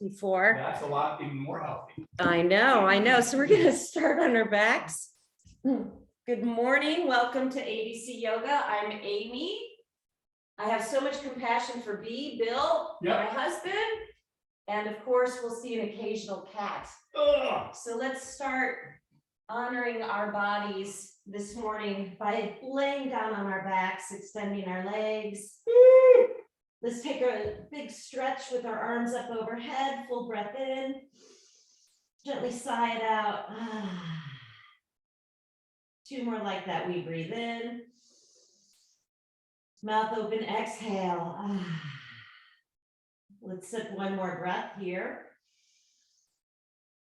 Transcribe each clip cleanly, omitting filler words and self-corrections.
before. That's a lot, even more healthy. I know. So we're gonna start on our backs. Good morning, welcome to ABC Yoga. I'm Amy. I have so much compassion for Bill, my husband, and of course, we'll see an occasional cat. So let's start honoring our bodies this morning by laying down on our backs, extending our legs. Let's take a big stretch with our arms up overhead, full breath in, gently sigh it out. Two more like that. We breathe in, mouth open, exhale. Let's sip one more breath here.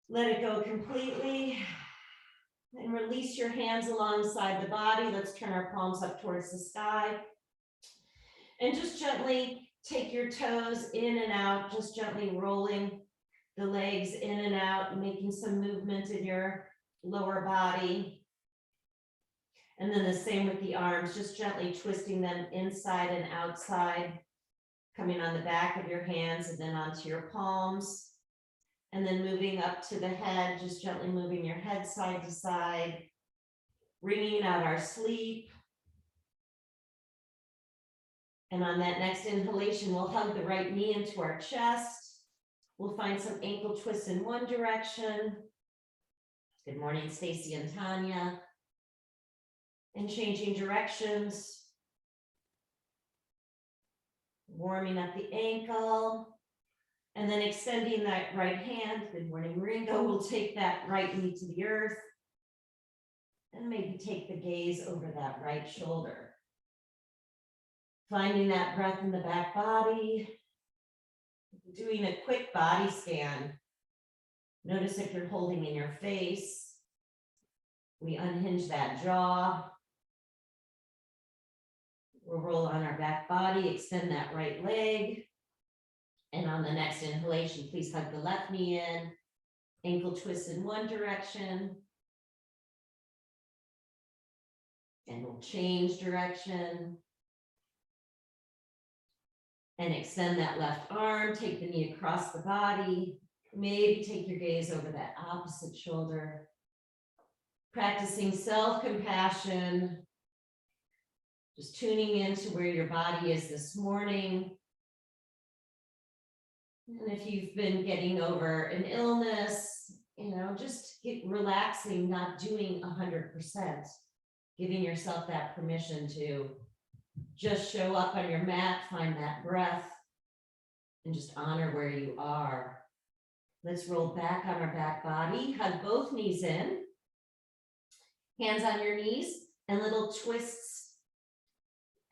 Let it go completely. And release your hands alongside the body. Let's turn our palms up towards the sky. And just gently take your toes in and out, just gently rolling the legs in and out, making some movement in your lower body. And then the same with the arms, just gently twisting them inside and outside, coming on the back of your hands and then onto your palms. And then moving up to the head, just gently moving your head side to side, bringing out our sleep. And on that next inhalation, we'll hug the right knee into our chest. We'll find some ankle twists in one direction. Good morning, Stacy and Tanya. And changing directions. Warming up the ankle. And then extending that right hand. Good morning, Ringo. We'll take that right knee to the earth. And maybe take the gaze over that right shoulder. Finding that breath in the back body. Doing a quick body scan. Notice if you're holding in your face. We unhinge that jaw. We'll roll on our back body, extend that right leg. And on the next inhalation, please hug the left knee in. Ankle twist in one direction. And we'll change direction. And extend that left arm, take the knee across the body. Maybe take your gaze over that opposite shoulder. Practicing self-compassion. Just tuning into where your body is this morning. And if you've been getting over an illness, just relaxing, not doing 100%, giving yourself that permission to just show up on your mat, find that breath, and just honor where you are. Let's roll back on our back body, hug both knees in, hands on your knees, and little twists,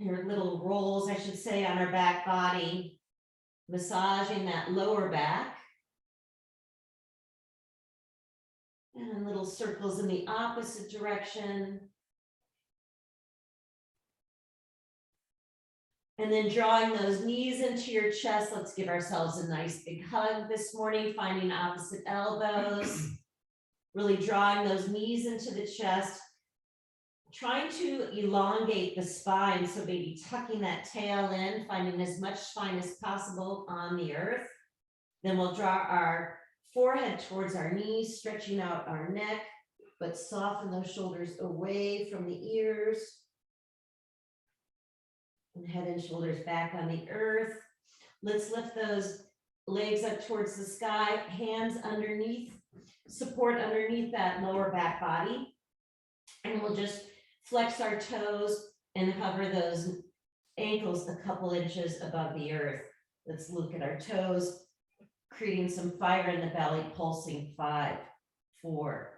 or little rolls, I should say, on our back body. Massaging that lower back. And little circles in the opposite direction. And then drawing those knees into your chest. Let's give ourselves a nice big hug this morning, finding opposite elbows. Really drawing those knees into the chest. Trying to elongate the spine, so maybe tucking that tail in, finding as much spine as possible on the earth. Then we'll draw our forehead towards our knees, stretching out our neck, but soften those shoulders away from the ears. And head and shoulders back on the earth. Let's lift those legs up towards the sky, hands underneath, support underneath that lower back body. And we'll just flex our toes and hover those ankles a couple inches above the earth. Let's look at our toes, creating some fire in the belly, pulsing 5, 4,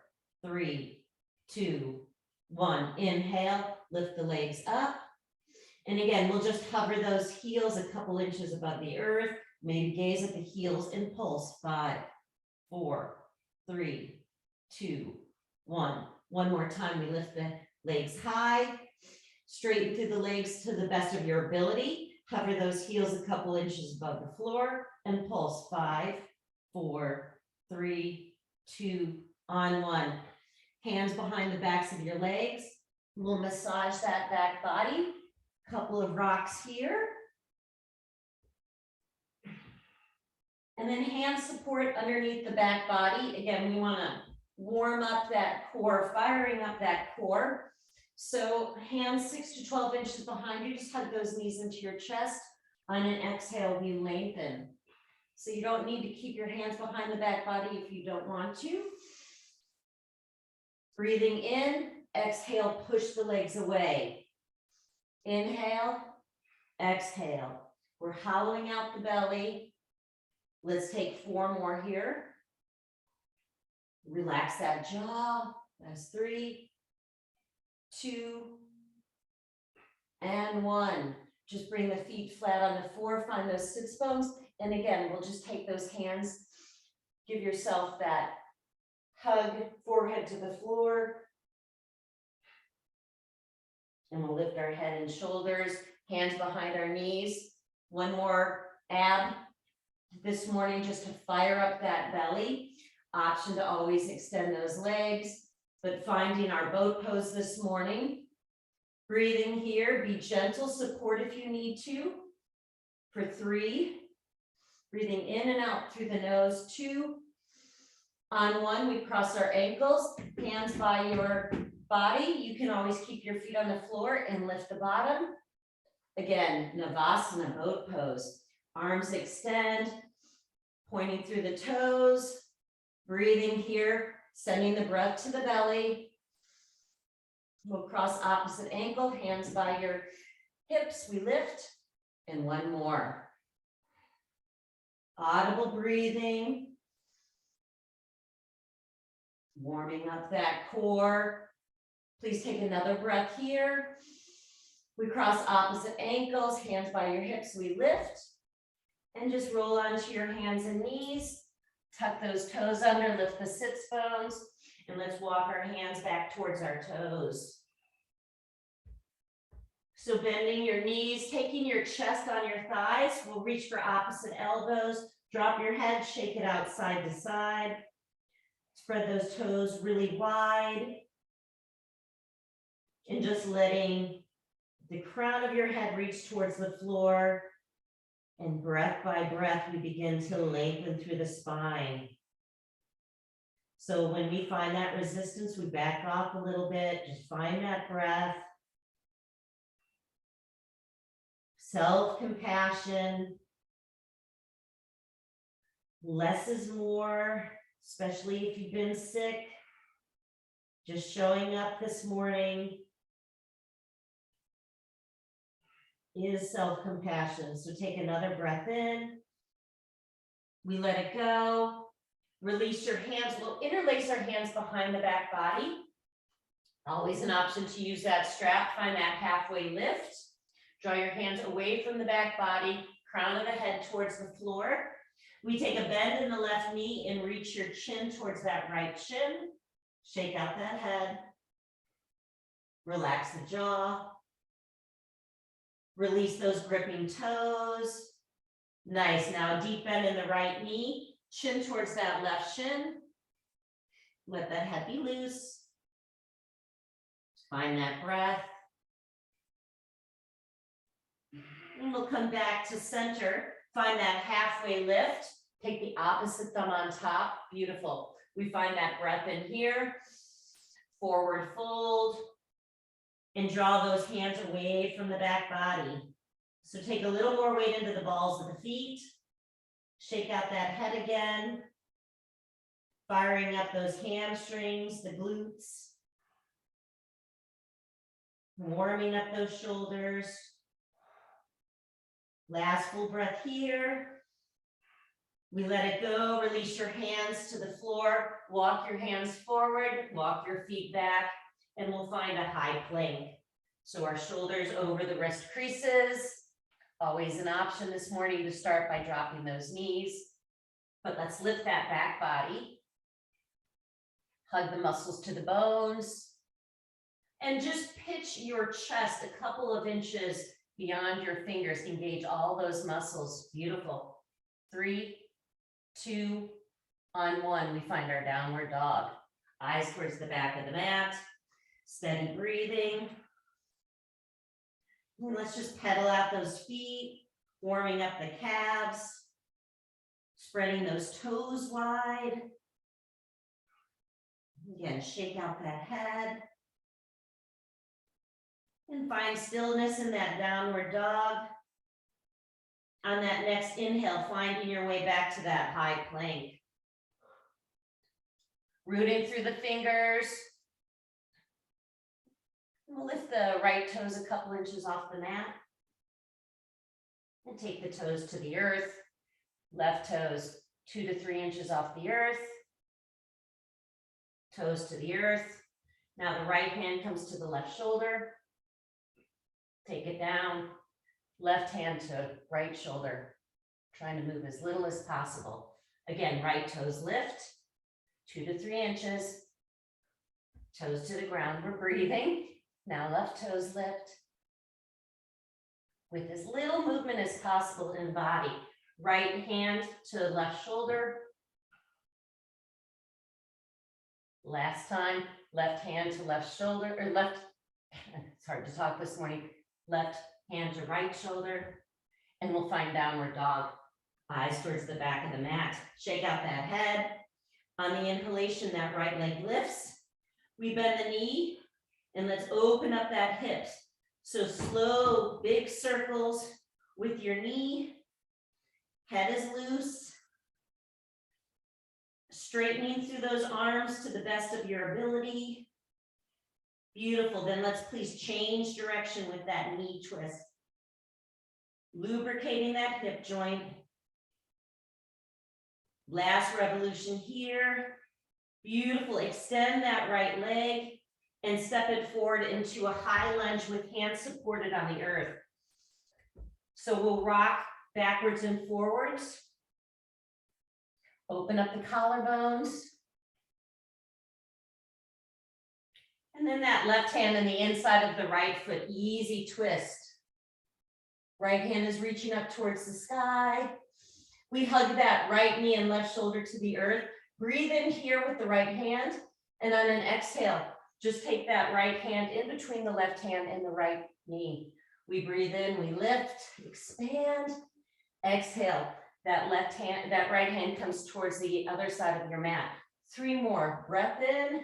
3, 2, 1. Inhale, lift the legs up. And again, we'll just hover those heels a couple inches above the earth. Maybe gaze at the heels and pulse. 5, 4, 3, 2, 1. One more time, we lift the legs high, straighten through the legs to the best of your ability. Hover those heels a couple inches above the floor and pulse. 5, 4, 3, 2, on 1. Hands behind the backs of your legs. We'll massage that back body. Couple of rocks here. And then hand support underneath the back body. Again, we want to warm up that core, firing up that core. So hands 6 to 12 inches behind you, just hug those knees into your chest. On an exhale, we lengthen. So you don't need to keep your hands behind the back body if you don't want to. Breathing in, exhale, push the legs away. Inhale, exhale. We're hollowing out the belly. Let's take 4 more here. Relax that jaw. That's 3, 2, and 1. Just bring the feet flat on the floor, find those sits bones. And again, we'll just take those hands, give yourself that hug, forehead to the floor. And we'll lift our head and shoulders, hands behind our knees. One more ab this morning just to fire up that belly. Option to always extend those legs, but finding our boat pose this morning. Breathing here, be gentle, support if you need to. For 3, breathing in and out through the nose. 2, on 1, we cross our ankles, hands by your body. You can always keep your feet on the floor and lift the bottom. Again, Navasana, boat pose. Arms extend, pointing through the toes. Breathing here, sending the breath to the belly. We'll cross opposite ankle, hands by your hips, we lift, and 1 more. Audible breathing. Warming up that core. Please take another breath here. We cross opposite ankles, hands by your hips, we lift. And just roll onto your hands and knees. Tuck those toes under, lift the sits bones, and let's walk our hands back towards our toes. So bending your knees, taking your chest on your thighs, we'll reach for opposite elbows, drop your head, shake it out side to side. Spread those toes really wide. And just letting the crown of your head reach towards the floor. And breath by breath, we begin to lengthen through the spine. So when we find that resistance, we back off a little bit, just find that breath. Self-compassion. Less is more, especially if you've been sick. Just showing up this morning is self-compassion. So take another breath in. We let it go. Release your hands. We'll interlace our hands behind the back body. Always an option to use that strap. Find that halfway lift. Draw your hands away from the back body, crown of the head towards the floor. We take a bend in the left knee and reach your chin towards that right shin. Shake out that head. Relax the jaw. Release those gripping toes. Nice. Now deep bend in the right knee, chin towards that left shin. Let that head be loose. Find that breath. And we'll come back to center. Find that halfway lift. Take the opposite thumb on top. Beautiful. We find that breath in here. Forward fold. And draw those hands away from the back body. So take a little more weight into the balls of the feet. Shake out that head again. Firing up those hamstrings, the glutes. Warming up those shoulders. Last full breath here. We let it go. Release your hands to the floor. Walk your hands forward. Walk your feet back. And we'll find a high plank. So our shoulders over the wrist creases. Always an option this morning to start by dropping those knees. But let's lift that back body. Hug the muscles to the bones. And just pitch your chest a couple of inches beyond your fingers. Engage all those muscles. Beautiful. 3, 2, on 1. We find our downward dog. Eyes towards the back of the mat. Steady breathing. And let's just pedal out those feet, warming up the calves. Spreading those toes wide. Again, shake out that head. And find stillness in that downward dog. On that next inhale, finding your way back to that high plank. Rooting through the fingers. We'll lift the right toes a couple inches off the mat. And take the toes to the earth. Left toes 2 to 3 inches off the earth. Toes to the earth. Now the right hand comes to the left shoulder. Take it down. Left hand to right shoulder. Trying to move as little as possible. Again, right toes lift. 2 to 3 inches. Toes to the ground. We're breathing. Now left toes lift. With as little movement as possible in body. Right hand to left shoulder. Last time, left hand to left shoulder, or left, it's hard to talk this morning. Left hand to right shoulder. And we'll find downward dog. Eyes towards the back of the mat. Shake out that head. On the inhalation, that right leg lifts. We bend the knee and let's open up that hips. So slow, big circles with your knee. Head is loose. Straightening through those arms to the best of your ability. Beautiful. Then let's please change direction with that knee twist. Lubricating that hip joint. Last revolution here. Beautiful. Extend that right leg and step it forward into a high lunge with hands supported on the earth. So we'll rock backwards and forwards. Open up the collarbones. And then that left hand on the inside of the right foot, easy twist. Right hand is reaching up towards the sky. We hug that right knee and left shoulder to the earth. Breathe in here with the right hand. And on an exhale, just take that right hand in between the left hand and the right knee. We breathe in, we lift, expand, exhale. That left hand, that right hand comes towards the other side of your mat. 3 more. Breath in,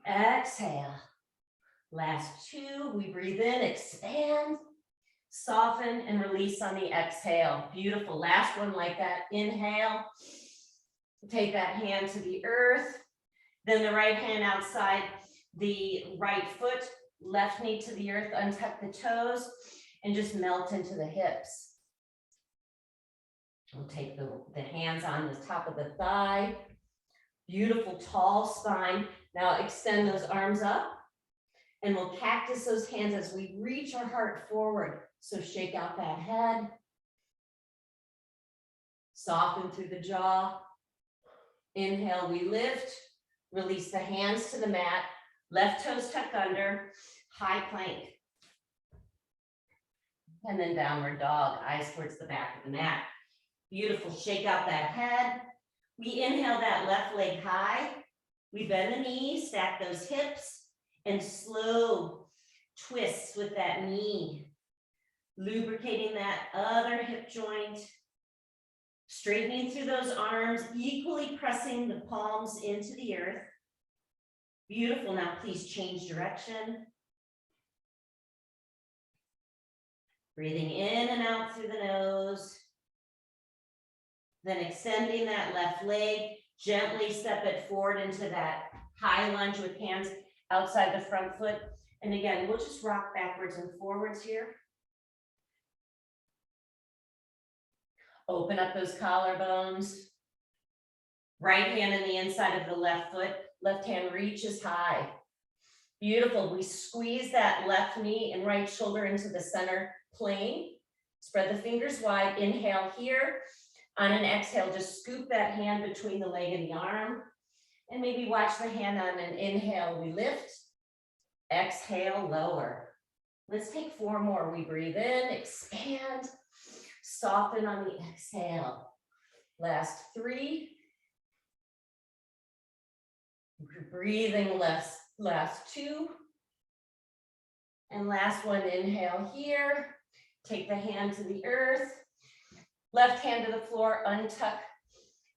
exhale. Last 2, we breathe in, expand, soften, and release on the exhale. Beautiful. Last one like that. Inhale. Take that hand to the earth. Then the right hand outside the right foot, left knee to the earth, untuck the toes, and just melt into the hips. We'll take the hands on the top of the thigh. Beautiful, tall spine. Now extend those arms up, and we'll cactus those hands as we reach our heart forward. So shake out that head. Soften through the jaw. Inhale, we lift. Release the hands to the mat. Left toes tucked under. High plank. And then downward dog, eyes towards the back of the mat. Beautiful. Shake out that head. We inhale that left leg high. We bend the knee, stack those hips, and slow twists with that knee. Lubricating that other hip joint. Straightening through those arms, equally pressing the palms into the earth. Beautiful. Now please change direction. Breathing in and out through the nose. Then extending that left leg, gently step it forward into that high lunge with hands outside the front foot. And again, we'll just rock backwards and forwards here. Open up those collarbones. Right hand on the inside of the left foot, left hand reaches high. Beautiful. We squeeze that left knee and right shoulder into the center plane. Spread the fingers wide. Inhale here. On an exhale, just scoop that hand between the leg and the arm. And maybe watch the hand on an inhale. We lift. Exhale, lower. Let's take 4 more. We breathe in, expand, soften on the exhale. Last 3. Breathing last 2. And last one, inhale here. Take the hand to the earth. Left hand to the floor, untuck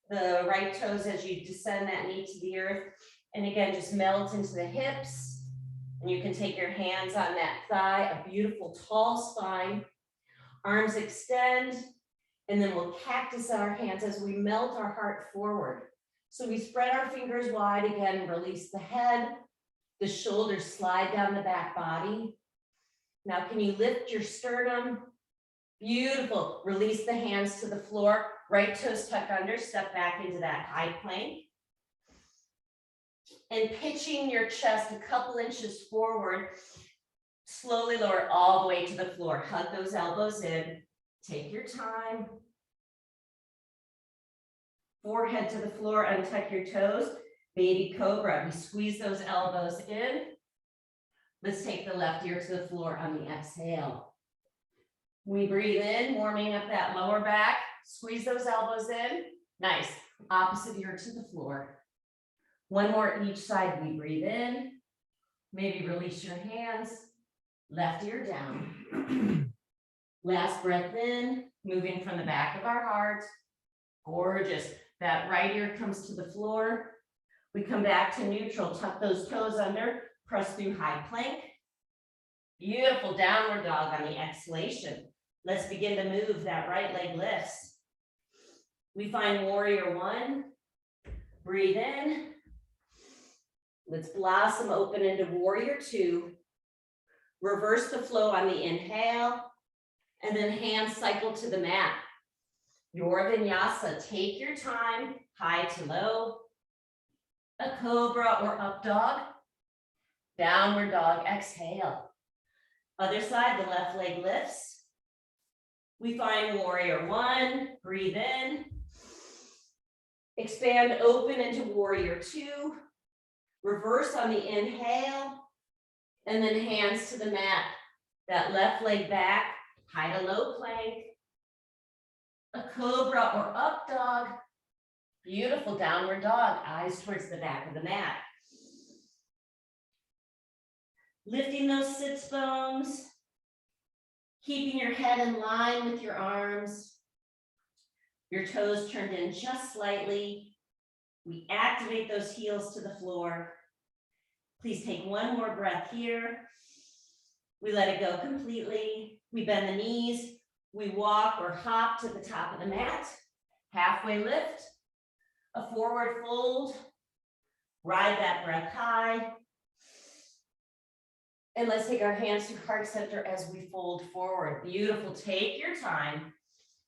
the right toes as you descend that knee to the earth. And again, just melt into the hips. And you can take your hands on that thigh, a beautiful tall spine. Arms extend, and then we'll cactus our hands as we melt our heart forward. So we spread our fingers wide again, release the head, the shoulders slide down the back body. Now, can you lift your sternum? Beautiful. Release the hands to the floor. Right toes tuck under, step back into that high plank. And pitching your chest a couple inches forward, slowly lower all the way to the floor. Hug those elbows in. Take your time. Forehead to the floor, untuck your toes. Baby cobra. We squeeze those elbows in. Let's take the left ear to the floor on the exhale. We breathe in, warming up that lower back. Squeeze those elbows in. Nice. Opposite ear to the floor. One more each side. We breathe in. Maybe release your hands. Left ear down. Last breath in, moving from the back of our heart. Gorgeous. That right ear comes to the floor. We come back to neutral. Tuck those toes under. Press through high plank. Beautiful downward dog on the exhalation. Let's begin to move. That right leg lifts. We find warrior one. Breathe in. Let's blossom open into warrior two. Reverse the flow on the inhale. And then hands cycle to the mat. Your vinyasa. Take your time. High to low. A cobra or up dog. Downward dog. Exhale. Other side, the left leg lifts. We find warrior one. Breathe in. Expand open into warrior two. Reverse on the inhale. And then hands to the mat. That left leg back. High to low plank. A cobra or up dog. Beautiful downward dog. Eyes towards the back of the mat. Lifting those sits bones. Keeping your head in line with your arms. Your toes turned in just slightly. We activate those heels to the floor. Please take one more breath here. We let it go completely. We bend the knees. We walk or hop to the top of the mat. Halfway lift. A forward fold. Ride that breath high. And let's take our hands to heart center as we fold forward. Beautiful. Take your time.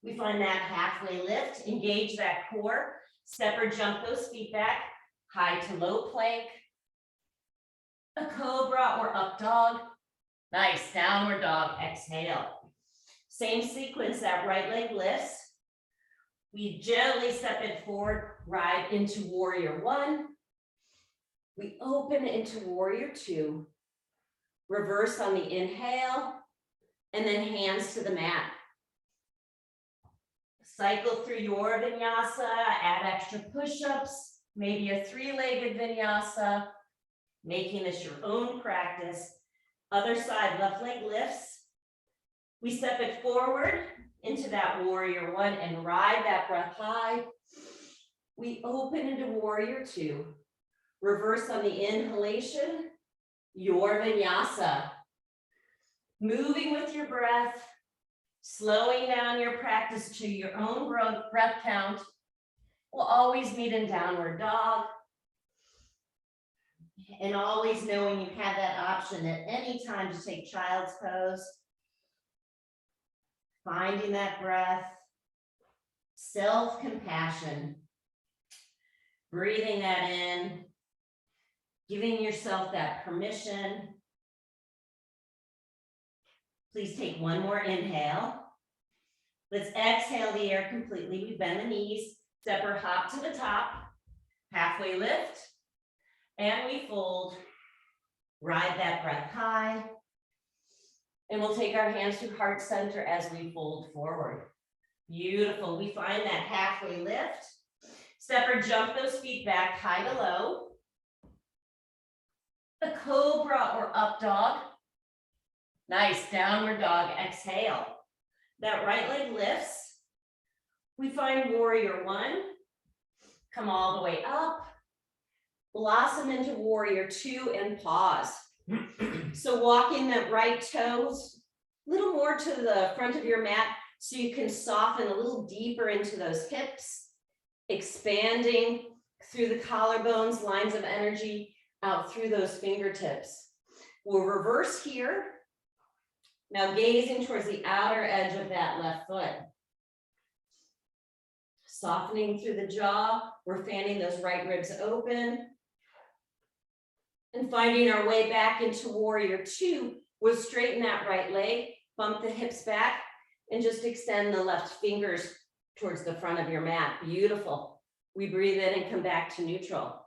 We find that halfway lift. Engage that core. Step or jump those feet back. High to low plank. A cobra or up dog. Nice. Downward dog. Exhale. Same sequence. That right leg lifts. We gently step it forward. Ride into warrior one. We open into warrior two. Reverse on the inhale. And then hands to the mat. Cycle through your vinyasa. Add extra push-ups. Maybe a three-legged vinyasa. Making this your own practice. Other side, left leg lifts. We step it forward into that warrior one and ride that breath high. We open into warrior two. Reverse on the inhalation. Your vinyasa. Moving with your breath. Slowing down your practice to your own breath count. We'll always meet in downward dog. And always knowing you have that option at any time to take child's pose. Finding that breath. Self-compassion. Breathing that in. Giving yourself that permission. Please take one more inhale. Let's exhale the air completely. We bend the knees. Step or hop to the top. Halfway lift. And we fold. Ride that breath high. And we'll take our hands to heart center as we fold forward. Beautiful. We find that halfway lift. Step or jump those feet back, high to low. A cobra or up dog. Nice. Downward dog. Exhale. That right leg lifts. We find warrior one, come all the way up, blossom into warrior two and pause. So walking that right toes a little more to the front of your mat so you can soften a little deeper into those hips, expanding through the collarbones, lines of energy out through those fingertips. We'll reverse here. Now gazing towards the outer edge of that left foot. Softening through the jaw, we're fanning those right ribs open. And finding our way back into warrior two, we'll straighten that right leg, bump the hips back, and just extend the left fingers towards the front of your mat. Beautiful. We breathe in and come back to neutral.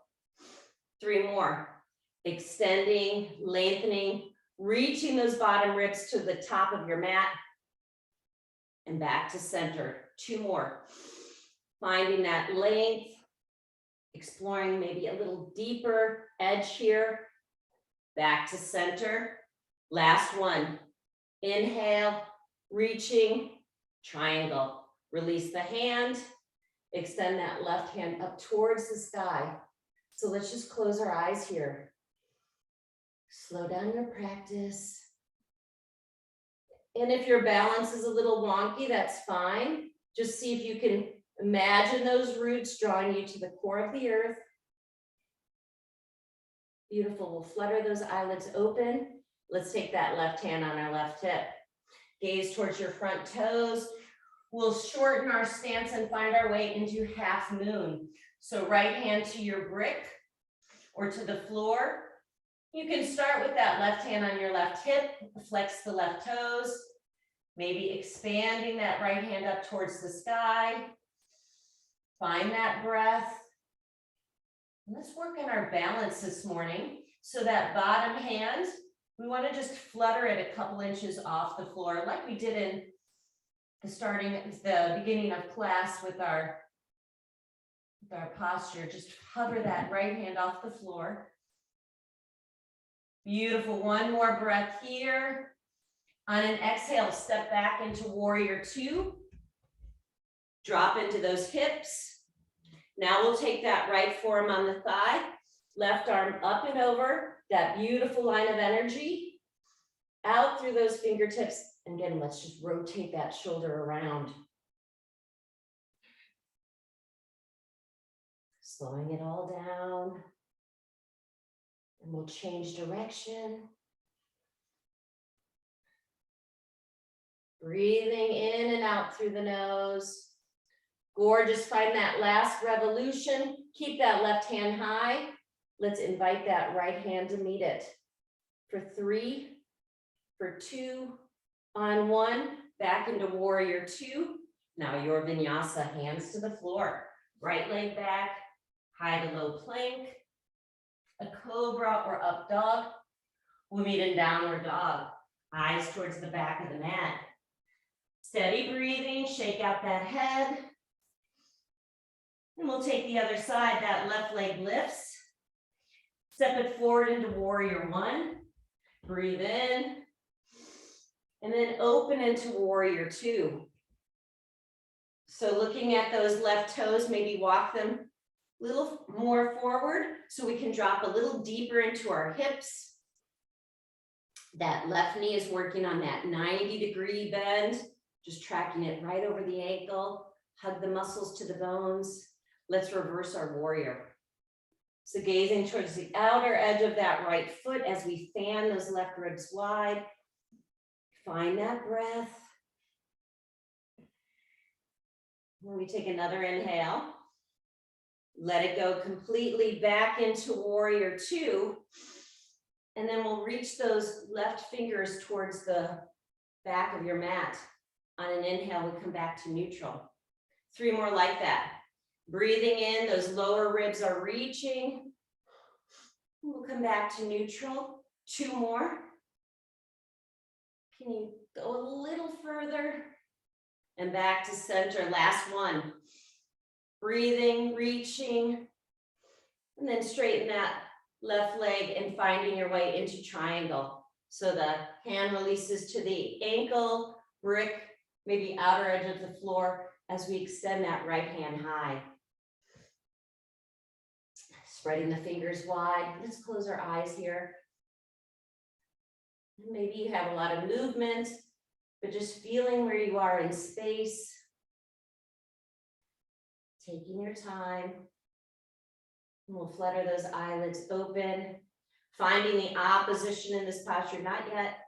3 more. Extending, lengthening, reaching those bottom ribs to the top of your mat, and back to center. 2 more. Finding that length, exploring maybe a little deeper edge here, back to center. Last one. Inhale, reaching, triangle. Release the hand, extend that left hand up towards the sky. So let's just close our eyes here. Slow down your practice. And if your balance is a little wonky, that's fine. Just see if you can imagine those roots drawing you to the core of the earth. Beautiful. We'll flutter those eyelids open. Let's take that left hand on our left hip. Gaze towards your front toes. We'll shorten our stance and find our way into half moon. So right hand to your brick or to the floor. You can start with that left hand on your left hip, flex the left toes, maybe expanding that right hand up towards the sky. Find that breath. Let's work on our balance this morning. So that bottom hand, we want to just flutter it a couple inches off the floor, like we did in the beginning of class with our posture. Just hover that right hand off the floor. Beautiful. 1 more breath here. On an exhale, step back into warrior two. Drop into those hips. Now we'll take that right forearm on the thigh, left arm up and over, that beautiful line of energy, out through those fingertips. And again, let's just rotate that shoulder around. Slowing it all down. And we'll change direction. Breathing in and out through the nose. Gorgeous. Find that last revolution. Keep that left hand high. Let's invite that right hand to meet it. For 3, for 2, on 1, back into warrior two. Now your vinyasa, hands to the floor. Right leg back, high to low plank, a cobra or up dog. We'll meet in downward dog. Eyes towards the back of the mat. Steady breathing, shake out that head. And we'll take the other side, that left leg lifts. Step it forward into warrior one. Breathe in. And then open into warrior two. So looking at those left toes, maybe walk them a little more forward so we can drop a little deeper into our hips. That left knee is working on that 90-degree bend, just tracking it right over the ankle. Hug the muscles to the bones. Let's reverse our warrior. So gazing towards the outer edge of that right foot as we fan those left ribs wide. Find that breath. When we take another inhale, let it go completely back into warrior two. And then we'll reach those left fingers towards the back of your mat. On an inhale, we come back to neutral. 3 more like that. Breathing in, those lower ribs are reaching. We'll come back to neutral. 2 more. Can you go a little further? And back to center, last one. Breathing, reaching, and then straighten that left leg and finding your way into triangle. So the hand releases to the ankle, brick, maybe outer edge of the floor, as we extend that right hand high. Spreading the fingers wide. Let's close our eyes here. Maybe you have a lot of movement, but just feeling where you are in space. Taking your time. And we'll flutter those eyelids open. Finding the opposition in this posture, not yet.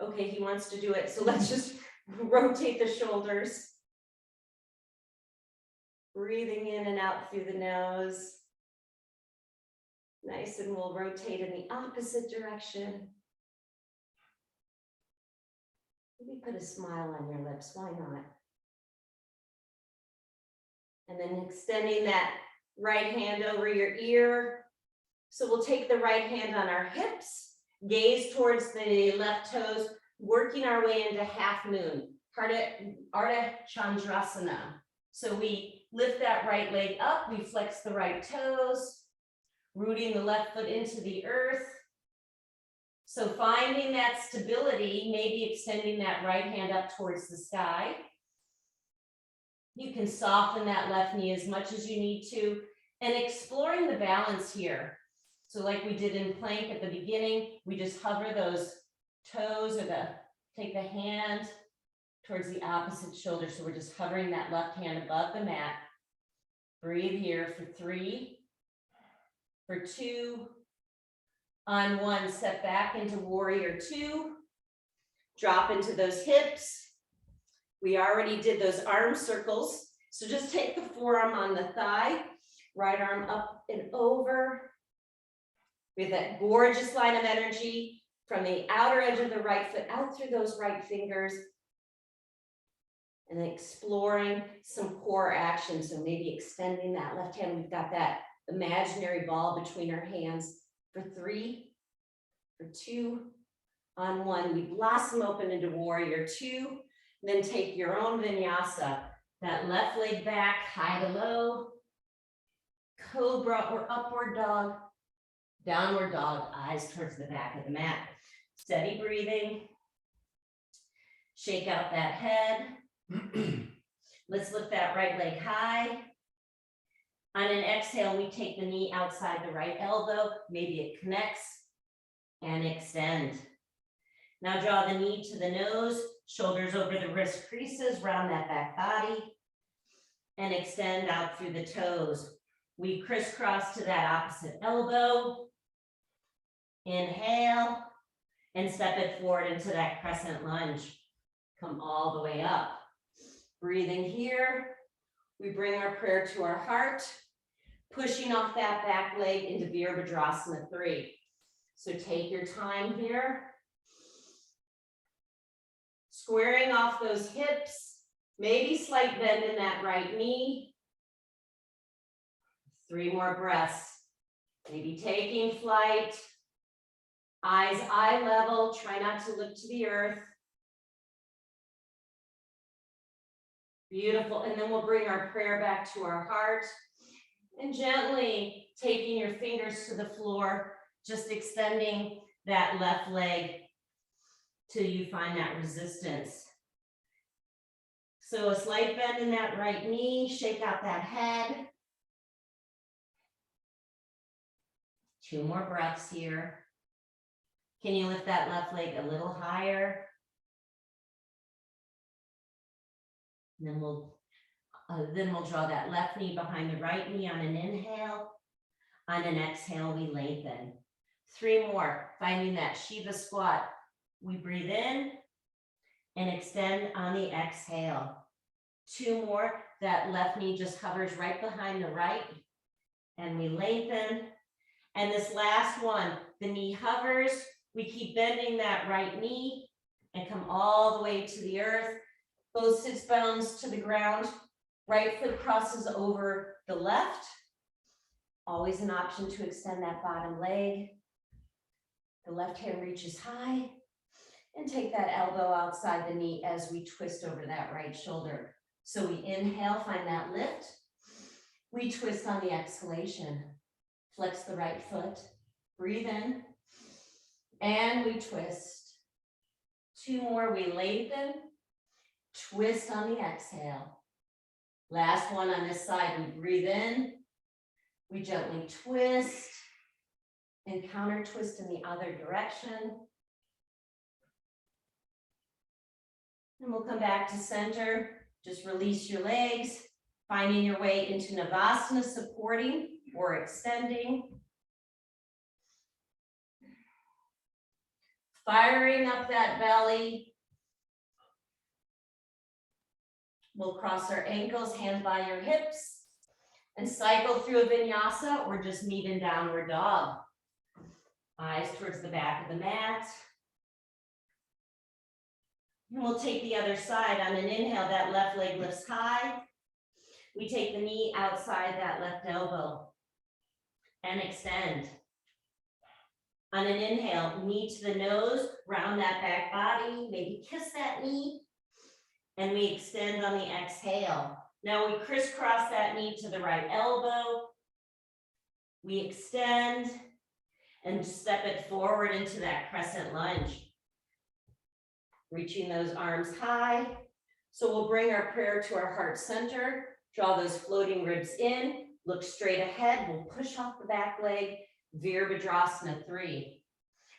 Okay, he wants to do it, so let's just rotate the shoulders. Breathing in and out through the nose. Nice, and we'll rotate in the opposite direction. Maybe put a smile on your lips, why not? And then extending that right hand over your ear. So we'll take the right hand on our hips, gaze towards the left toes, working our way into half moon, Ardha Chandrasana. So we lift that right leg up, we flex the right toes, rooting the left foot into the earth. So finding that stability, maybe extending that right hand up towards the sky. You can soften that left knee as much as you need to, and exploring the balance here. So like we did in plank at the beginning, we just hover those toes or take the hand towards the opposite shoulder. So we're just hovering that left hand above the mat. Breathe here for 3, for 2, on 1, step back into warrior 2, drop into those hips. We already did those arm circles. So just take the forearm on the thigh, right arm up and over. We have that gorgeous line of energy from the outer edge of the right foot out through those right fingers. And then exploring some core action. So maybe extending that left hand. We've got that imaginary ball between our hands for 3, for 2, on 1. We blossom open into warrior 2. Then take your own vinyasa. That left leg back, high to low. Cobra or upward dog. Downward dog, eyes towards the back of the mat. Steady breathing. Shake out that head. Let's lift that right leg high. On an exhale, we take the knee outside the right elbow. Maybe it connects and extend. Now draw the knee to the nose, shoulders over the wrist creases, round that back body, and extend out through the toes. We crisscross to that opposite elbow. Inhale, and step it forward into that crescent lunge. Come all the way up. Breathing here, we bring our prayer to our heart, pushing off that back leg into Virabhadrasana 3. So take your time here. Squaring off those hips, maybe slight bend in that right knee. 3 more breaths. Maybe taking flight. Eyes eye level, try not to look to the earth. Beautiful, and then we'll bring our prayer back to our heart. And gently taking your fingers to the floor, just extending that left leg till you find that resistance. So a slight bend in that right knee, shake out that head. 2 more breaths here. Can you lift that left leg a little higher? And then we'll draw that left knee behind the right knee on an inhale. On an exhale, we lengthen. 3 more, finding that Shiva squat. We breathe in and extend on the exhale. 2 more, that left knee just hovers right behind the right, and we lengthen. And this last one, the knee hovers. We keep bending that right knee and come all the way to the earth. Both sits bones to the ground. Right foot crosses over the left. Always an option to extend that bottom leg. The left hand reaches high. And take that elbow outside the knee as we twist over that right shoulder. So we inhale, find that lift. We twist on the exhalation. Flex the right foot. Breathe in. And we twist. 2 more, we lengthen. Twist on the exhale. Last one on this side, we breathe in, we gently twist and counter twist in the other direction. And we'll come back to center, just release your legs, finding your way into Navasana, supporting or extending. Firing up that belly. We'll cross our ankles, hands by your hips, and cycle through a vinyasa or just meet in downward dog. Eyes towards the back of the mat. And we'll take the other side. On an inhale, that left leg lifts high. We take the knee outside that left elbow and extend. On an inhale, knee to the nose, round that back body, maybe kiss that knee. And we extend on the exhale. Now we crisscross that knee to the right elbow. We extend and step it forward into that crescent lunge. Reaching those arms high. So we'll bring our prayer to our heart center, draw those floating ribs in, look straight ahead. We'll push off the back leg, Virabhadrasana 3.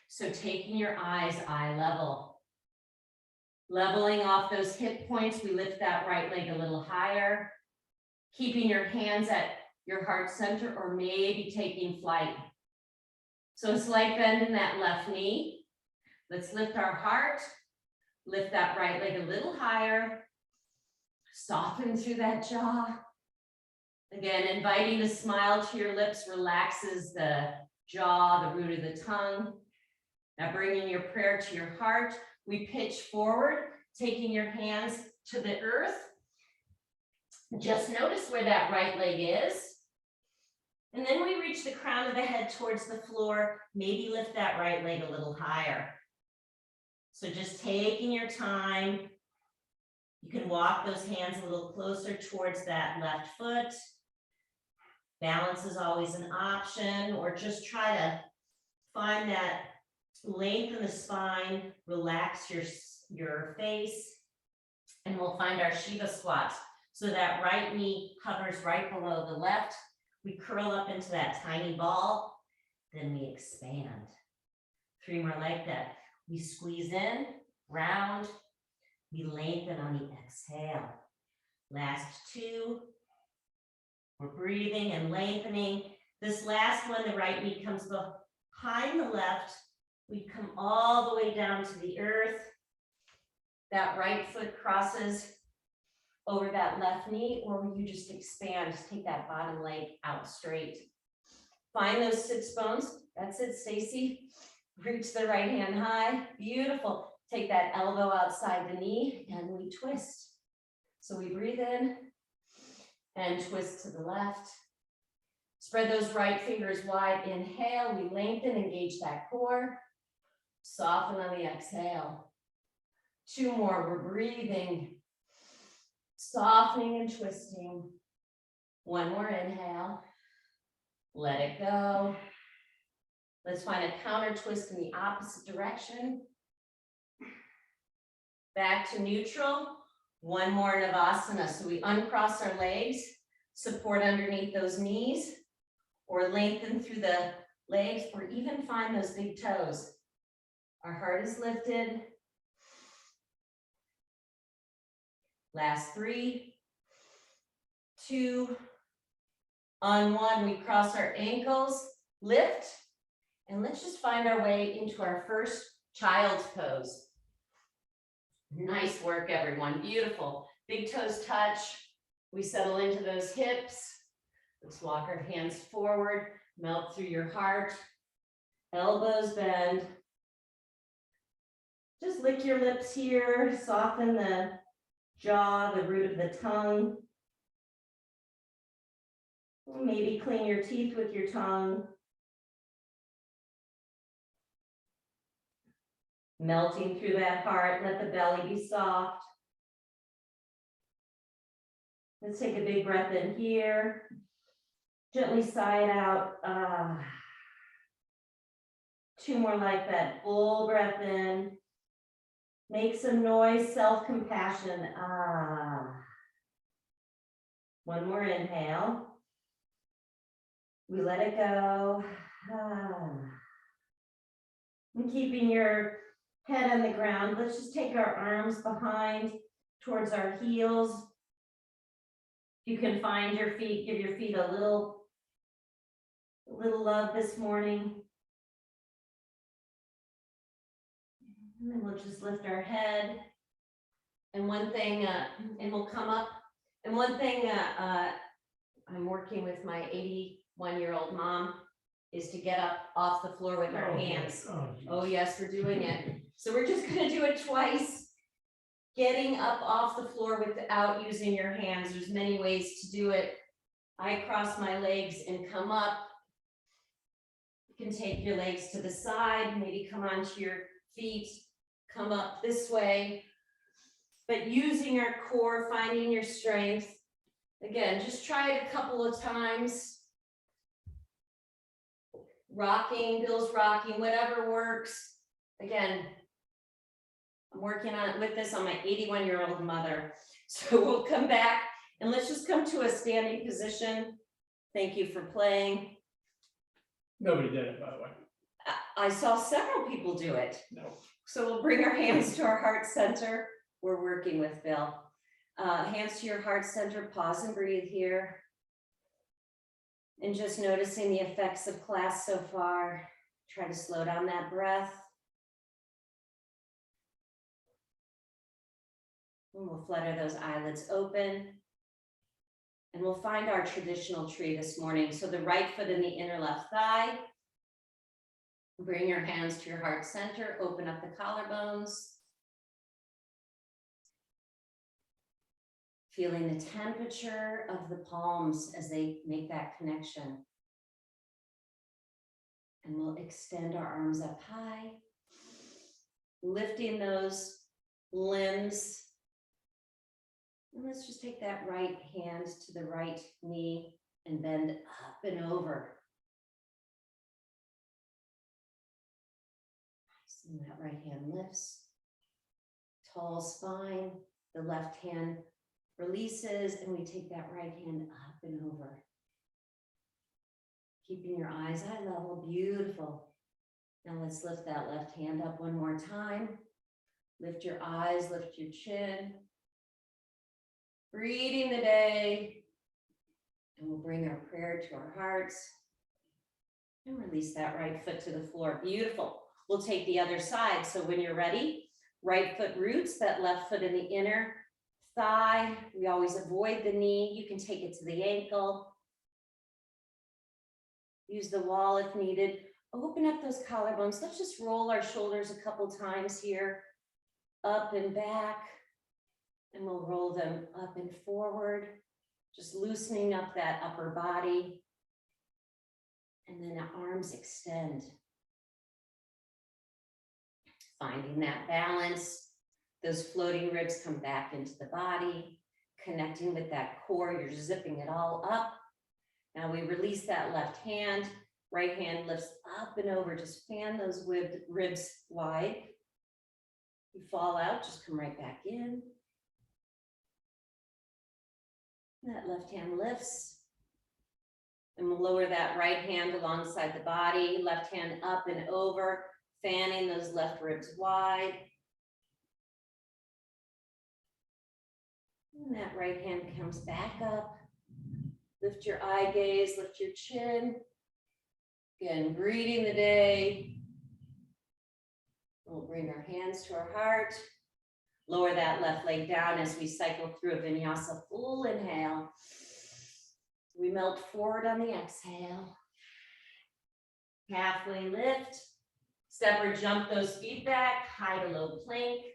So taking your eyes eye level. Leveling off those hip points, we lift that right leg a little higher, keeping your hands at your heart center or maybe taking flight. So a slight bend in that left knee. Let's lift our heart, lift that right leg a little higher, soften through that jaw. Again, inviting a smile to your lips relaxes the jaw, the root of the tongue. Now bringing your prayer to your heart. We pitch forward, taking your hands to the earth. Just notice where that right leg is. And then we reach the crown of the head towards the floor. Maybe lift that right leg a little higher. So just taking your time. You can walk those hands a little closer towards that left foot. Balance is always an option, or just try to find that lengthen the spine, relax your face, and we'll find our Shiva squats. So that right knee hovers right below the left. We curl up into that tiny ball, then we expand. 3 more like that. We squeeze in, round, we lengthen on the exhale. Last 2. We're breathing and lengthening. This last one, the right knee comes behind the left. We come all the way down to the earth. That right foot crosses over that left knee, or you just expand, just take that bottom leg out straight. Find those sits bones. That's it, Stacy. Reach the right hand high. Beautiful. Take that elbow outside the knee and we twist. So we breathe in and twist to the left. Spread those right fingers wide. Inhale, we lengthen, engage that core. Soften on the exhale. 2 more, we're breathing. Softening and twisting. 1 more inhale. Let it go. Let's find a counter twist in the opposite direction. Back to neutral. 1 more Navasana. So we uncross our legs, support underneath those knees, or lengthen through the legs, or even find those big toes. Our heart is lifted. Last 3, 2, on 1, we cross our ankles, lift, and let's just find our way into our first child's pose. Nice work, everyone. Beautiful. Big toes touch. We settle into those hips. Let's walk our hands forward, melt through your heart. Elbows bend. Just lick your lips here, soften the jaw, the root of the tongue. Maybe clean your teeth with your tongue. Melting through that heart, let the belly be soft. Let's take a big breath in here. Gently sigh it out. 2 more like that. Full breath in. Make some noise, self-compassion. Ah. One more inhale. We let it go. Ah. And keeping your head on the ground, let's just take our arms behind towards our heels. You can find your feet, give your feet a little love this morning. And then we'll just lift our head. And one thing, and we'll come up. And one thing, I'm working with my 81-year-old mom, is to get up off the floor with our hands. Oh yes, we're doing it. So we're just gonna do it twice. Getting up off the floor without using your hands. There's many ways to do it. I cross my legs and come up. You can take your legs to the side, maybe come onto your feet, come up this way. But using your core, finding your strength. Again, just try it a couple of times. Rocking, Bill's rocking, whatever works. Again, I'm working with this on my 81-year-old mother. So we'll come back and let's just come to a standing position. Thank you for playing. Nobody did it, by the way. I saw several people do it. No. So we'll bring our hands to our heart center. We're working with Bill. Hands to your heart center, pause and breathe here. And just noticing the effects of class so far. Try to slow down that breath. And we'll flutter those eyelids open. And we'll find our traditional tree this morning. So the right foot in the inner left thigh. Bring your hands to your heart center, open up the collarbones. Feeling the temperature of the palms as they make that connection. And we'll extend our arms up high, lifting those limbs. And let's just take that right hand to the right knee and bend up and over. And that right hand lifts. Tall spine, the left hand releases, and we take that right hand up and over. Keeping your eyes eye level, beautiful. Now let's lift that left hand up one more time. Lift your eyes, lift your chin. Breathing the day. And we'll bring our prayer to our hearts. And release that right foot to the floor, beautiful. We'll take the other side. So when you're ready, right foot roots, that left foot in the inner thigh. We always avoid the knee. You can take it to the ankle. Use the wall if needed. Open up those collarbones. Let's just roll our shoulders a couple times here. Up and back. And we'll roll them up and forward. Just loosening up that upper body. And then the arms extend. Finding that balance, those floating ribs come back into the body, connecting with that core, you're zipping it all up. Now we release that left hand, right hand lifts up and over, just fan those ribs wide. You fall out, just come right back in. That left hand lifts. And we'll lower that right hand alongside the body, left hand up and over. Fanning those left ribs wide. And that right hand comes back up. Lift your eye gaze, lift your chin. Again, greeting the day. We'll bring our hands to our heart. Lower that left leg down as we cycle through a vinyasa. Full inhale. We melt forward on the exhale. Halfway lift. Step or jump those feet back, high to low plank.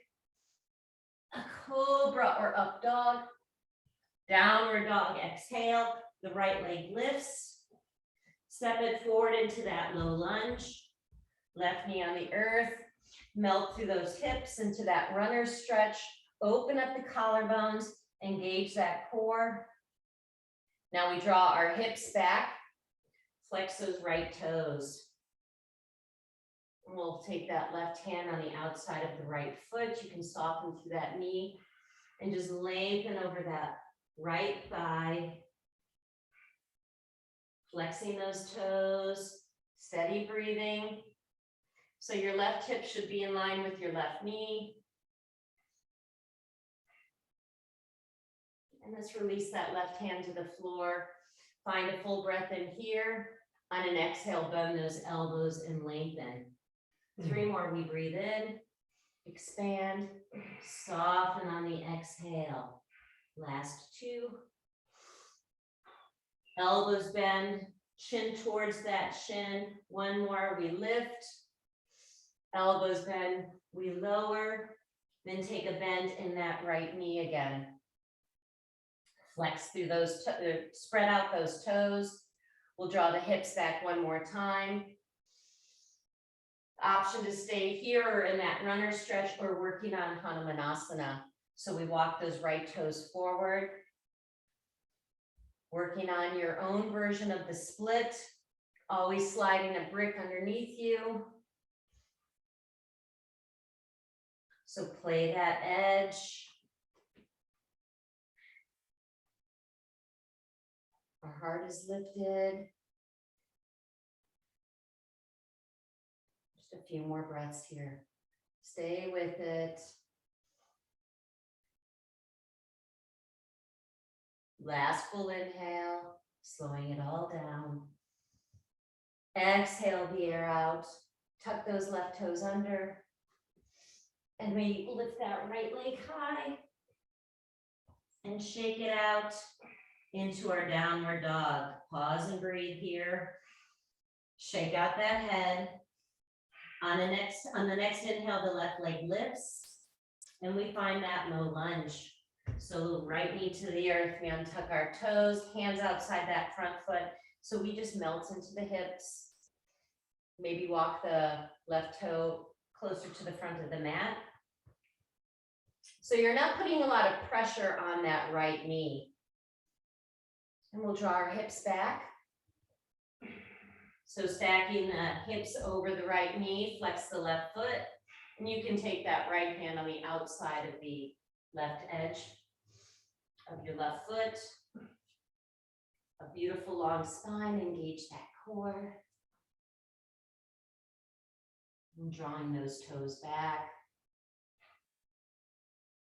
A cobra or up dog. Downward dog, exhale. The right leg lifts. Step it forward into that low lunge. Left knee on the earth. Melt through those hips into that runner stretch. Open up the collarbones, engage that core. Now we draw our hips back. Flex those right toes. And we'll take that left hand on the outside of the right foot. You can soften through that knee and just lengthen over that right thigh. Flexing those toes, steady breathing. So your left hip should be in line with your left knee. And let's release that left hand to the floor. Find a full breath in here. On an exhale, bend those elbows and lengthen. 3 more, we breathe in, expand, soften on the exhale. Last 2. Elbows bend, chin towards that shin. 1 more, we lift. Elbows bend, we lower. Then take a bend in that right knee again. Flex through those, spread out those toes. We'll draw the hips back 1 more time. Option to stay here or in that runner stretch or working on Hanumanasana. So we walk those right toes forward. Working on your own version of the split. Always sliding a brick underneath you. So play that edge. Our heart is lifted. Just a few more breaths here. Stay with it. Last full inhale, slowing it all down. Exhale the air out. Tuck those left toes under. And we lift that right leg high. And shake it out into our downward dog. Pause and breathe here. Shake out that head. On the next inhale, the left leg lifts. And we find that low lunge. So right knee to the earth, we untuck our toes, hands outside that front foot. So we just melt into the hips. Maybe walk the left toe closer to the front of the mat. So you're not putting a lot of pressure on that right knee. And we'll draw our hips back. So stacking the hips over the right knee, flex the left foot. And you can take that right hand on the outside of the left edge of your left foot. A beautiful long spine, engage that core. And drawing those toes back.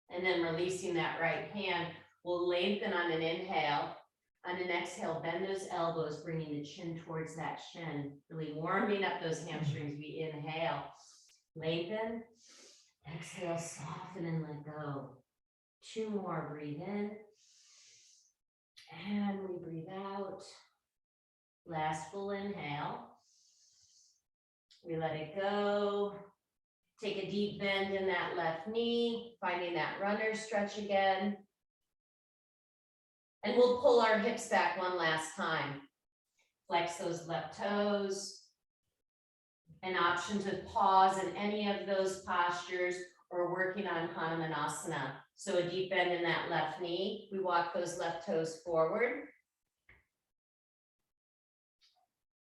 And then releasing that right hand, we'll lengthen on an inhale. On an exhale, bend those elbows, bringing the chin towards that shin, really warming up those hamstrings. We inhale, lengthen, exhale, soften and let go. 2 more, breathe in. And we breathe out. Last full inhale. We let it go. Take a deep bend in that left knee, finding that runner stretch again. And we'll pull our hips back 1 last time. Flex those left toes. An option to pause in any of those postures or working on Hanumanasana. So a deep bend in that left knee. We walk those left toes forward.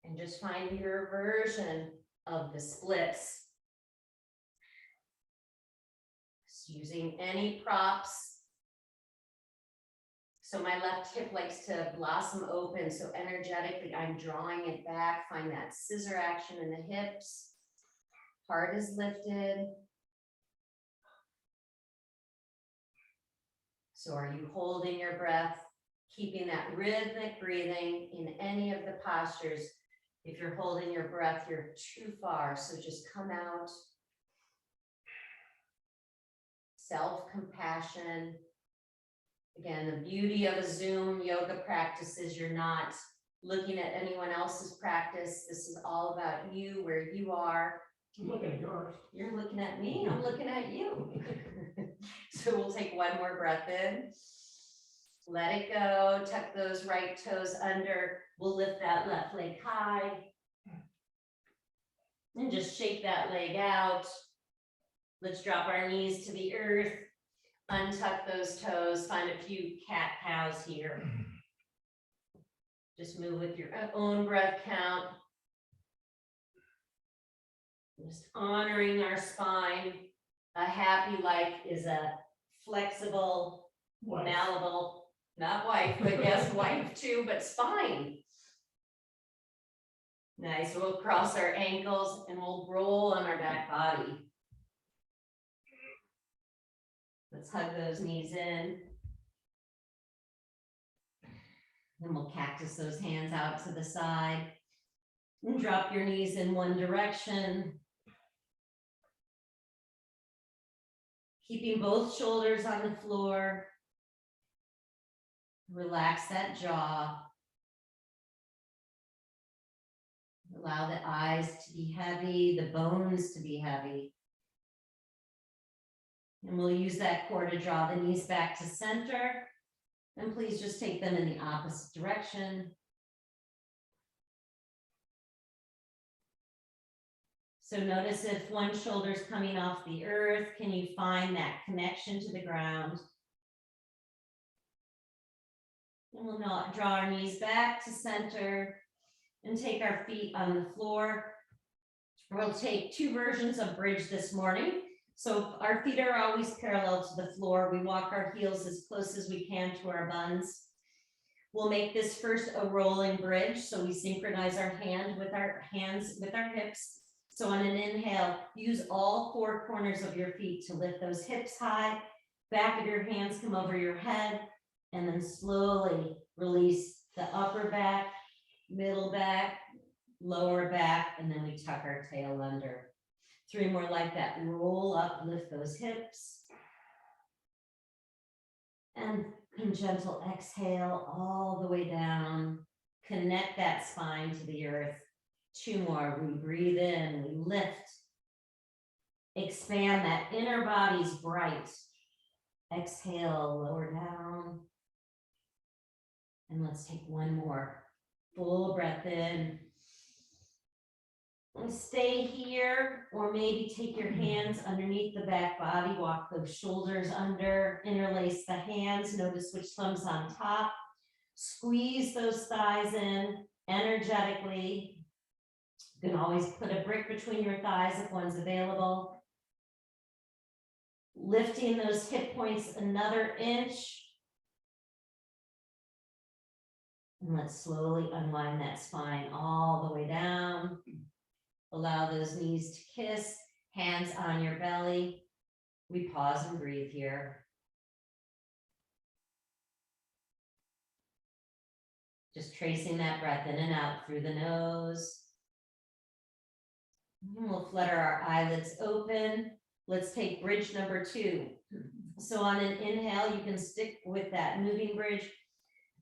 And just find your version of the splits. Just using any props. So my left hip likes to blossom open. So energetically, I'm drawing it back. Find that scissor action in the hips. Heart is lifted. So are you holding your breath, keeping that rhythmic breathing in any of the postures? If you're holding your breath, you're too far. So just come out. Self-compassion. Again, the beauty of a Zoom yoga practice is you're not looking at anyone else's practice. This is all about you, where you are. I'm looking at yours. You're looking at me, I'm looking at you. So we'll take 1 more breath in. Let it go, tuck those right toes under. We'll lift that left leg high. And just shake that leg out. Let's drop our knees to the earth. Untuck those toes, find a few cat-cows here. Just move with your own breath count. Just honoring our spine. A happy life is a flexible, Wife. malleable, not wife, but yes, wife too, but spine. Nice, we'll cross our ankles and we'll roll on our back body. Let's hug those knees in. Then we'll cactus those hands out to the side. And drop your knees in one direction. Keeping both shoulders on the floor. Relax that jaw. Allow the eyes to be heavy, the bones to be heavy. And we'll use that core to draw the knees back to center. And please just take them in the opposite direction. So notice if one shoulder's coming off the earth, can you find that connection to the ground? And we'll now draw our knees back to center and take our feet on the floor. We'll take two versions of bridge this morning. So our feet are always parallel to the floor. We walk our heels as close as we can to our buns. We'll make this first a rolling bridge. So we synchronize our hands with our hips. So on an inhale, use all four corners of your feet to lift those hips high. Back of your hands come over your head, and then slowly release the upper back, middle back, lower back, and then we tuck our tail under. 3 more like that. Roll up, lift those hips. And gentle exhale all the way down. Connect that spine to the earth. 2 more. We breathe in, we lift. Expand that inner body's bright. Exhale, lower down. And let's take 1 more. Full breath in. And stay here, or maybe take your hands underneath the back body, walk those shoulders under, interlace the hands, notice which thumb's on top. Squeeze those thighs in energetically. You can always put a brick between your thighs if one's available. Lifting those hip points another inch. And let's slowly unwind that spine all the way down. Allow those knees to kiss, hands on your belly. We pause and breathe here. Just tracing that breath in and out through the nose. And we'll flutter our eyelids open. Let's take bridge number 2. So on an inhale, you can stick with that moving bridge.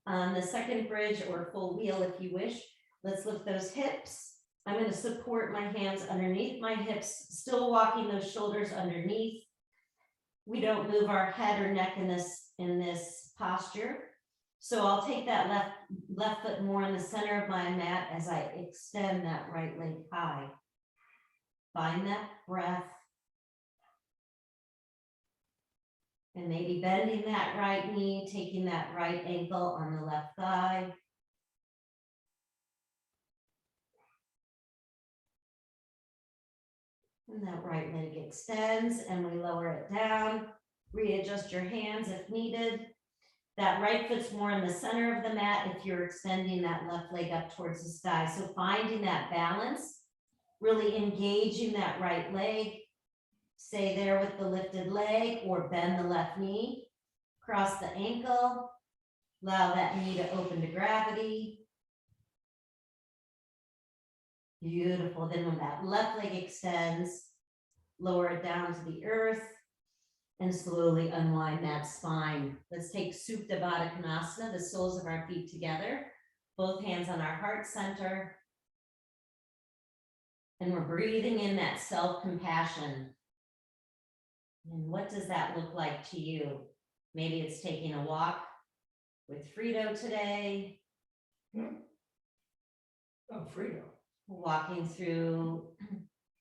On the second bridge or full wheel if you wish, let's lift those hips. I'm going to support my hands underneath my hips, still walking those shoulders underneath. We don't move our head or neck in this posture. So I'll take that left foot more in the center of my mat as I extend that right leg high. Find that breath. And maybe bending that right knee, taking that right ankle on the left thigh. And that right leg extends and we lower it down. Readjust your hands if needed. That right foot's more in the center of the mat if you're extending that left leg up towards the sky. So finding that balance, really engaging that right leg. Stay there with the lifted leg or bend the left knee. Cross the ankle. Allow that knee to open to gravity. Beautiful. Then when that left leg extends, lower it down to the earth and slowly unwind that spine. Let's take Supta Baddha Konasana, the soles of our feet together, both hands on our heart center. And we're breathing in that self-compassion. And what does that look like to you? Maybe it's taking a walk with Frito today. Oh, Frito. Walking through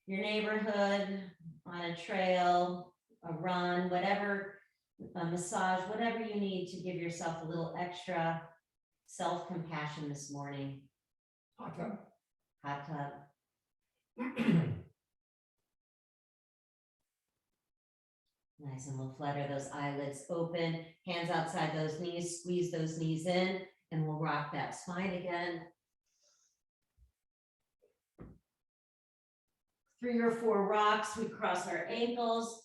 your neighborhood, on a trail, a run, whatever, a massage, whatever you need to give yourself a little extra self-compassion this morning. Hot tub. Hot tub. Nice, and we'll flutter those eyelids open, hands outside those knees, squeeze those knees in, and we'll rock that spine again. 3 or 4 rocks, we cross our ankles,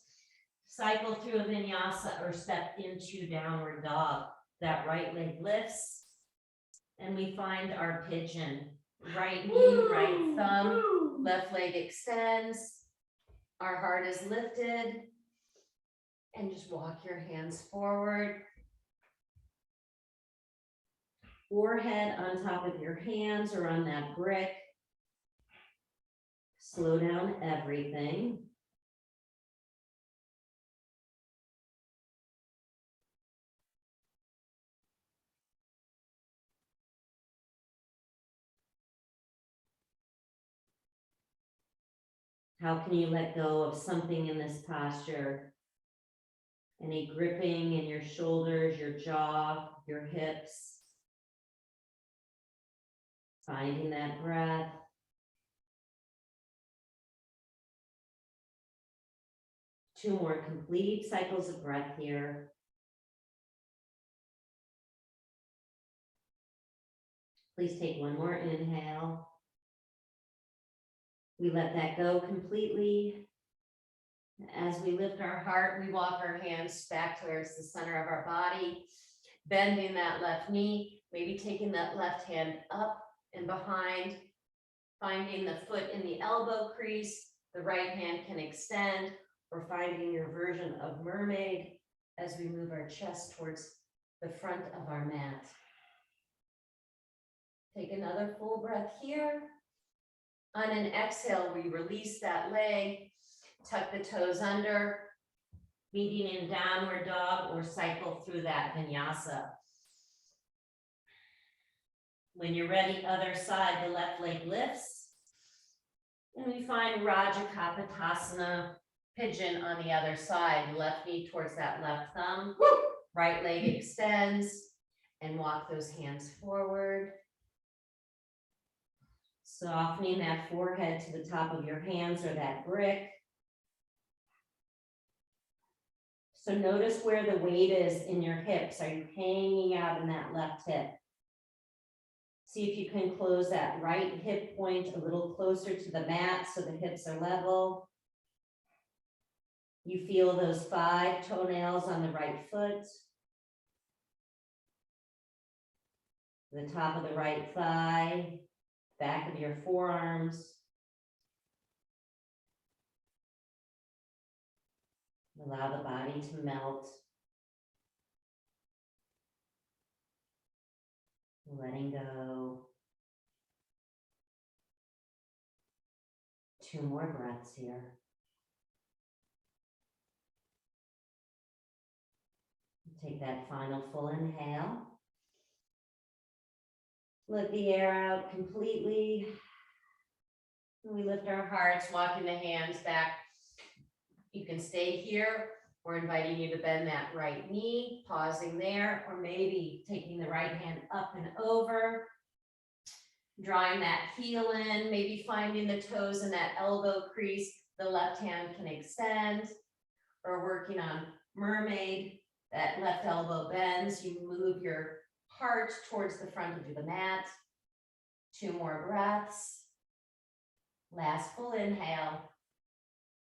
cycle through a vinyasa or step into downward dog. That right leg lifts, and we find our pigeon. Right knee, right thumb, left leg extends, our heart is lifted, and just walk your hands forward. Forehead on top of your hands or on that brick. Slow down everything. How can you let go of something in this posture? Any gripping in your shoulders, your jaw, your hips? Finding that breath. Two more complete cycles of breath here. Please take one more inhale. We let that go completely. As we lift our heart, we walk our hands back towards the center of our body, bending that left knee, maybe taking that left hand up and behind, finding the foot in the elbow crease, the right hand can extend, or finding your version of mermaid as we move our chest towards the front of our mat. Take another full breath here. On an exhale, we release that leg, tuck the toes under, meeting in downward dog or cycle through that vinyasa. When you're ready, other side, the left leg lifts. And we find Rajakapotasana, pigeon on the other side, left knee towards that left thumb, right leg extends, and walk those hands forward. Softening that forehead to the top of your hands or that brick. So notice where the weight is in your hips. Are you hanging out in that left hip? See if you can close that right hip point a little closer to the mat so the hips are level. You feel those 5 toenails on the right foot. The top of the right thigh, back of your forearms. Allow the body to melt. Letting go. 2 more breaths here. Take that final full inhale. Let the air out completely. We lift our hearts, walking the hands back. You can stay here. We're inviting you to bend that right knee, pausing there, or maybe taking the right hand up and over. Drawing that heel in, maybe finding the toes in that elbow crease. The left hand can extend, or working on mermaid. That left elbow bends, you move your heart towards the front of the mat. 2 more breaths. Last full inhale.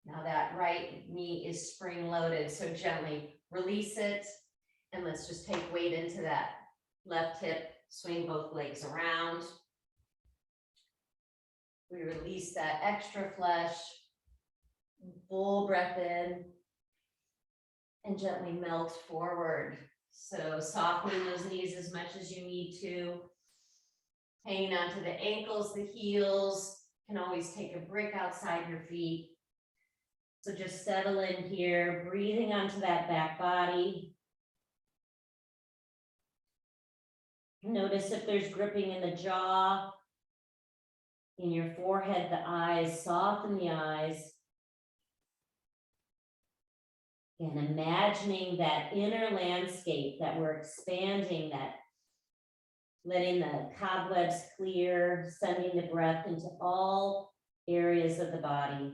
Now that right knee is spring loaded, so gently release it. And let's just take weight into that left hip, swing both legs around. We release that extra flesh, full breath in. And gently melt forward. So softening those knees as much as you need to. Hanging onto the ankles, the heels. Can always take a brick outside your feet. So just settle in here, breathing onto that back body. Notice if there's gripping in the jaw, in your forehead, the eyes, soften the eyes. And imagining that inner landscape that we're expanding, that letting the cobwebs clear, sending the breath into all areas of the body.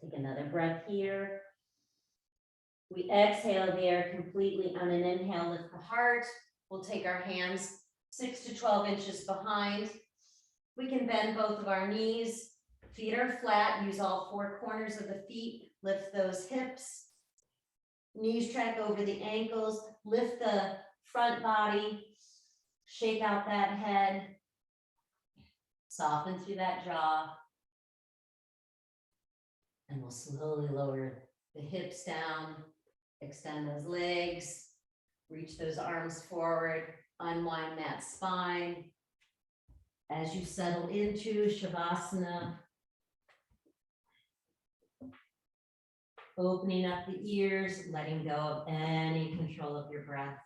Take another breath here. We exhale the air completely on an inhale, lift the heart. We'll take our hands 6 to 12 inches behind. We can bend both of our knees. Feet are flat. Use all 4 corners of the feet. Lift those hips. Knees track over the ankles. Lift the front body. Shake out that head. Soften through that jaw. And we'll slowly lower the hips down. Extend those legs. Reach those arms forward. Unwind that spine. As you settle into Shavasana, opening up the ears, letting go of any control of your breath.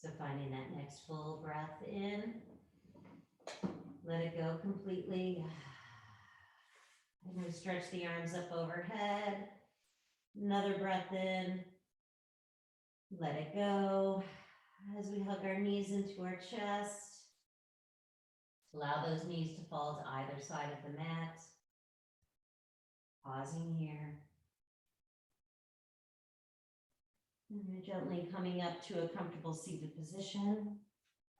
So finding that next full breath in, let it go completely. And we stretch the arms up overhead. Another breath in, let it go. As we hug our knees into our chest, allow those knees to fall to either side of the mat. Pausing here. And we're gently coming up to a comfortable seated position,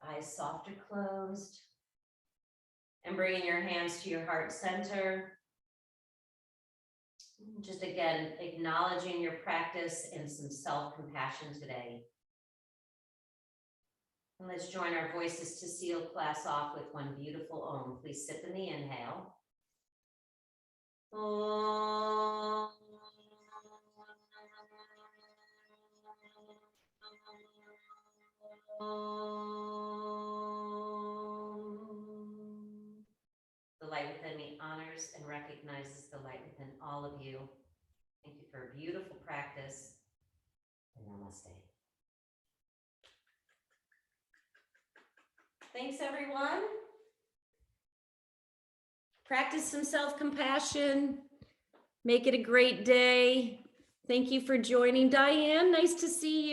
eyes soft or closed. And bringing your hands to your heart center. Just again, acknowledging your practice and some self-compassion today. And let's join our voices to seal class off with one beautiful Om. Please sip in the inhale. Om. The light within me honors and recognizes the light within all of you. Thank you for a beautiful practice. And namaste. Thanks, everyone. Practice some self-compassion. Make it a great day. Thank you for joining. Diane, nice to see you.